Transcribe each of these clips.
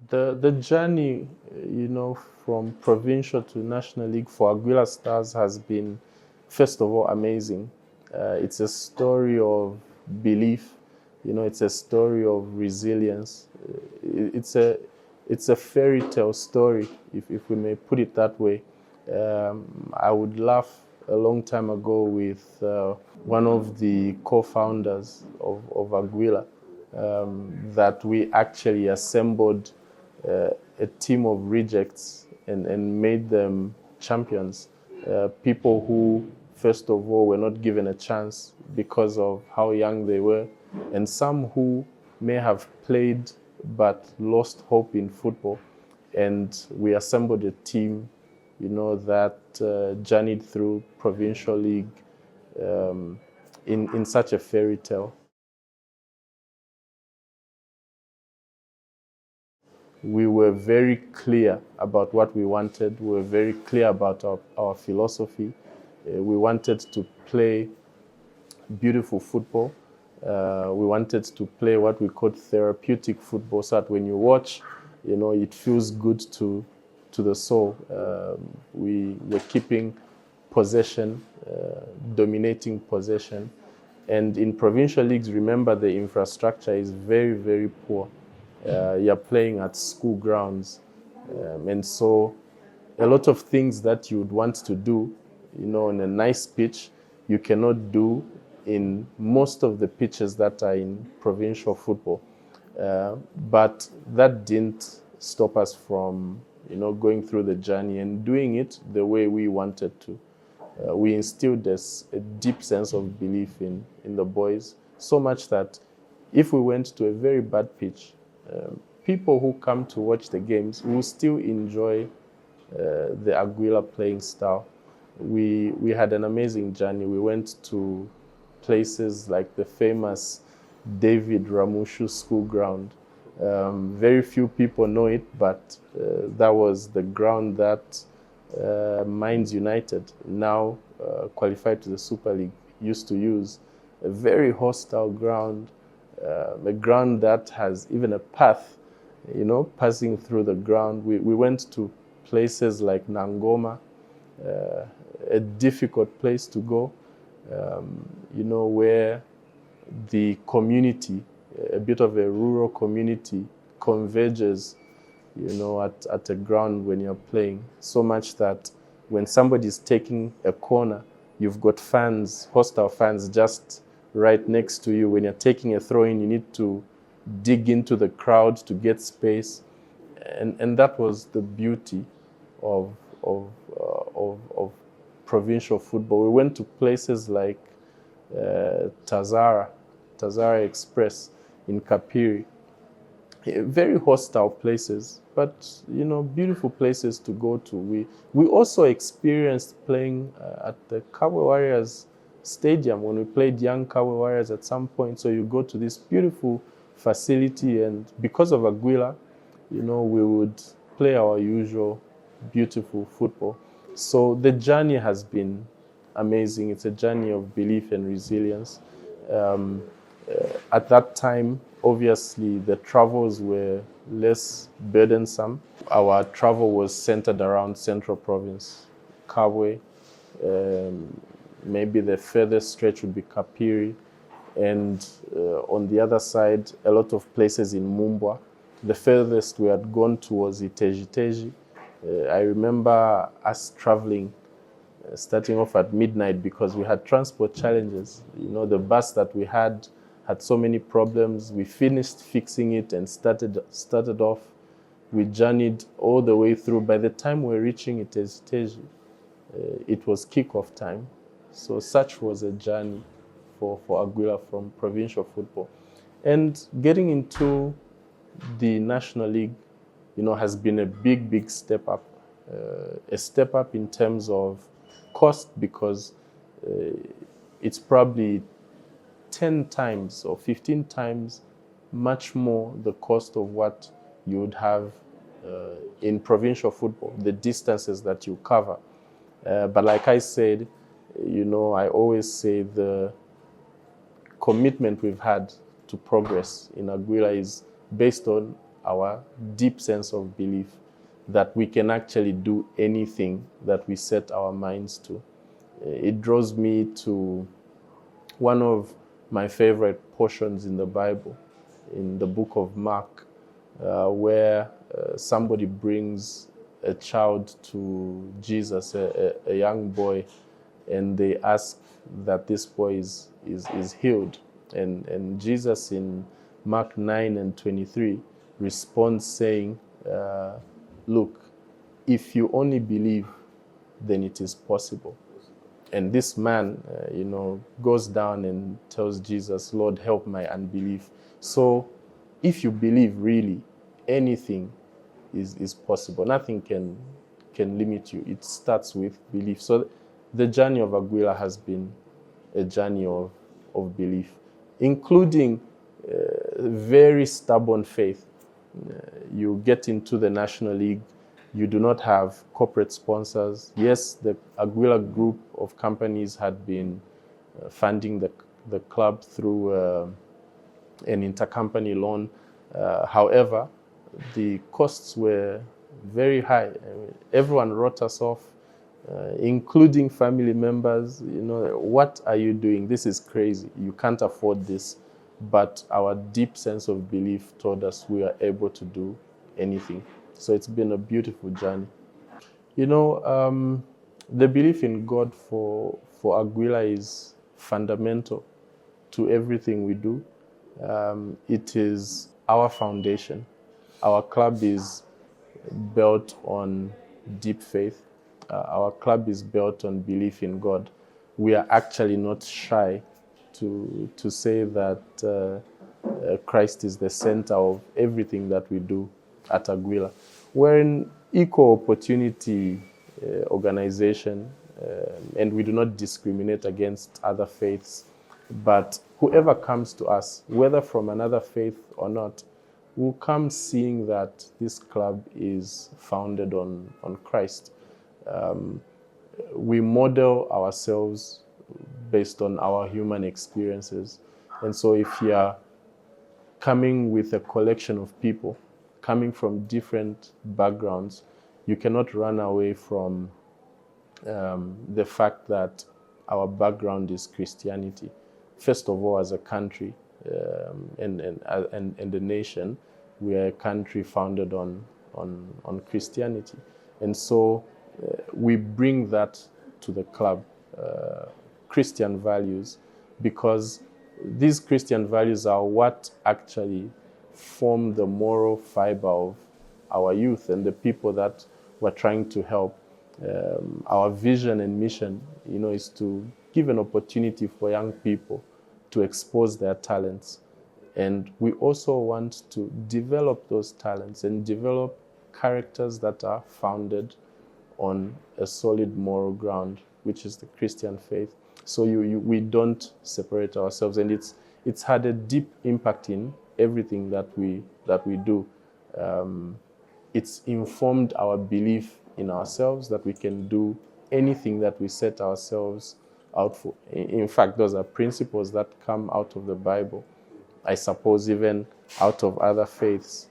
The journey, from provincial to National League for Aguila Stars has been, first of all, amazing. It's a story of belief. It's a story of resilience. It's a fairy tale story, if we may put it that way. I would laugh a long time ago with one of the co-founders of Aguila, that we actually assembled a team of rejects and made them champions. People who, first of all, were not given a chance because of how young they were, and some who may have played but lost hope in football. And we assembled a team, that journeyed through provincial league in such a fairy tale. We were very clear about what we wanted. We were very clear about our philosophy. We wanted to play beautiful football. We wanted to play what we called therapeutic football, so that when you watch, it feels good to the soul. We were keeping possession, dominating possession. And in provincial leagues, remember, the infrastructure is very, very poor. You're playing at school grounds. And so a lot of things that you would want to do, on a nice pitch, you cannot do in most of the pitches that are in provincial football. But that didn't stop us from, going through the journey and doing it the way we wanted to. We instilled a deep sense of belief in the boys, so much that if we went to a very bad pitch, people who come to watch the games will still enjoy the Aguila playing style. We had an amazing journey. We went to places like the famous David Ramushu School Ground. Very few people know it, but that was the ground that Mines United, now qualified to the Super League, used to use. A very hostile ground, a ground that has even a path, passing through the ground. We went to places like Nangoma, a difficult place to go, where the community, a bit of a rural community, converges, at a ground when you're playing. So much that when somebody's taking a corner, you've got fans, hostile fans, just right next to you. When you're taking a throw-in, you need to dig into the crowd to get space. And that was the beauty of provincial football. We went to places like Tazara Express in Kapiri. Very hostile places, but beautiful places to go to. We also experienced playing at the Kabwe Warriors Stadium when we played young Kabwe Warriors at some point. So you go to this beautiful facility, and because of Aguila, we would play our usual beautiful football. So the journey has been amazing. It's a journey of belief and resilience. At that time, obviously, the travels were less burdensome. Our travel was centered around Central Province, Kabwe. Maybe the furthest stretch would be Kapiri. And on the other side, a lot of places in Mumbwa. The furthest we had gone to was Iteji. I remember us traveling, starting off at midnight because we had transport challenges. The bus that we had so many problems. We finished fixing it and started off. We journeyed all the way through. By the time we were reaching Iteji, it was kickoff time. So such was a journey for Aguila from provincial football. And getting into the National League, has been a big step up. A step up in terms of cost, because it's probably 10 times or 15 times much more the cost of what you would have in provincial football, the distances that you cover. But like I said, I always say the commitment we've had to progress in Aguila is based on our deep sense of belief that we can actually do anything that we set our minds to. It draws me to one of my favorite portions in the Bible, in the book of Mark, where somebody brings a child to Jesus, a young boy, and they ask that this boy is healed. And Jesus in Mark 9:23 responds saying, look, if you only believe, then it is possible. And this man, goes down and tells Jesus, Lord, help my unbelief. So if you believe really, anything is possible. Nothing can limit you. It starts with belief. So the journey of Aguila has been a journey of belief, including very stubborn faith. You get into the National League, you do not have corporate sponsors. Yes, the Aguila group of companies had been funding the club through an intercompany loan. However, the costs were very high. Everyone wrote us off, including family members. What are you doing? This is crazy. You can't afford this. But our deep sense of belief told us we are able to do anything. So it's been a beautiful journey. The belief in God for Aguila is fundamental to everything we do. It is our foundation. Our club is built on deep faith. Our club is built on belief in God. We are actually not shy to say that Christ is the center of everything that we do at Aguila. We're an equal opportunity organization, and we do not discriminate against other faiths. But whoever comes to us, whether from another faith or not, will come seeing that this club is founded on Christ. We model ourselves based on our human experiences. And so if you are coming with a collection of people, coming from different backgrounds, you cannot run away from the fact that our background is Christianity. First of all, as a country and a nation, we are a country founded on Christianity. And so we bring that to the club, Christian values, because these Christian values are what actually form the moral fiber of our youth and the people that we're trying to help. Our vision and mission, is to give an opportunity for young people to expose their talents. And we also want to develop those talents and develop characters that are founded on a solid moral ground, which is the Christian faith. So we don't separate ourselves, and it's had a deep impact in everything that we do. It's informed our belief in ourselves that we can do anything that we set ourselves out for. In fact, those are principles that come out of the Bible, I suppose even out of other faiths.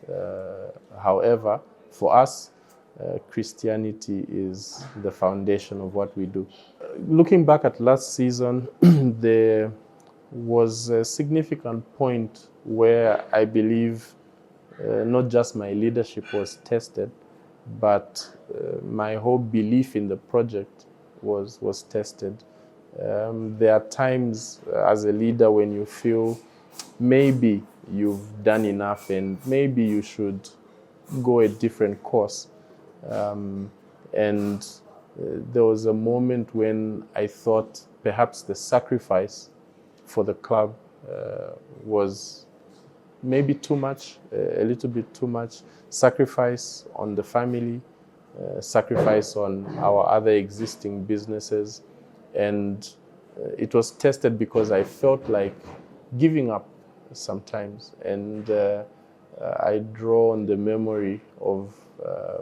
However, for us, Christianity is the foundation of what we do. Looking back at last season, there was a significant point where I believe not just my leadership was tested, but my whole belief in the project was tested. There are times as a leader when you feel maybe you've done enough and maybe you should go a different course. And there was a moment when I thought perhaps the sacrifice for the club was maybe too much, a little bit too much. Sacrifice on the family, sacrifice on our other existing businesses. And it was tested because I felt like giving up sometimes. And I draw on the memory of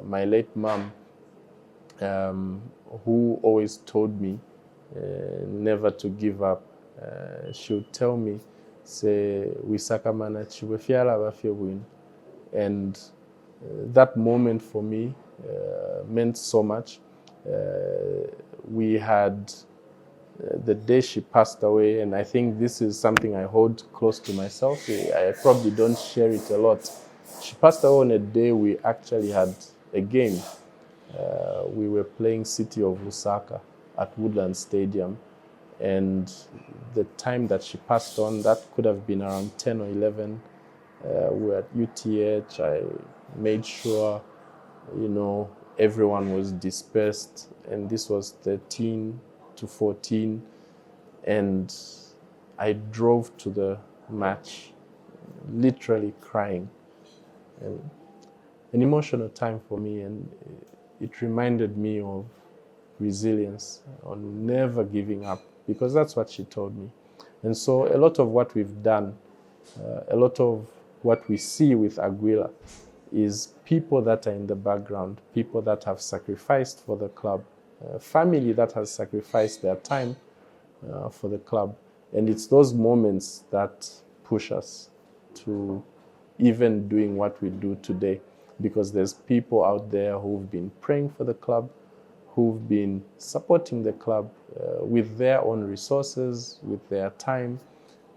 my late mom, who always told me never to give up. She would tell me, say, "Wisakamana Chibwe fiala bafye win." And that moment for me meant so much. We had the day she passed away, and I think this is something I hold close to myself. I probably don't share it a lot. She passed away on a day we actually had a game. We were playing City of Lusaka at Woodland Stadium, and the time that she passed on, that could have been around 10 or 11. We were at UTH. I made sure, everyone was dispersed, and this was 13 to 14, and I drove to the match, literally crying. And an emotional time for me, and it reminded me of resilience, on never giving up, because that's what she told me. And so a lot of what we've done, a lot of what we see with Aguila is people that are in the background, people that have sacrificed for the club, family that has sacrificed their time for the club. And it's those moments that push us to even doing what we do today, because there's people out there who've been praying for the club, who've been supporting the club with their own resources, with their time,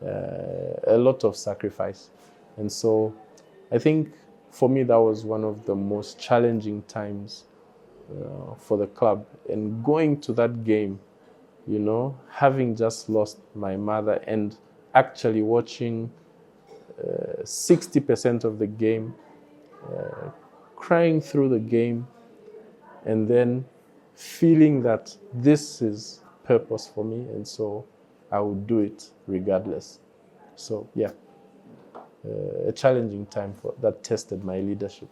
a lot of sacrifice. And so I think for me, that was one of the most challenging times for the club. And going to that game, having just lost my mother and actually watching 60% of the game, crying through the game, and then feeling that this is purpose for me, and so I would do it regardless. So yeah, a challenging time that tested my leadership.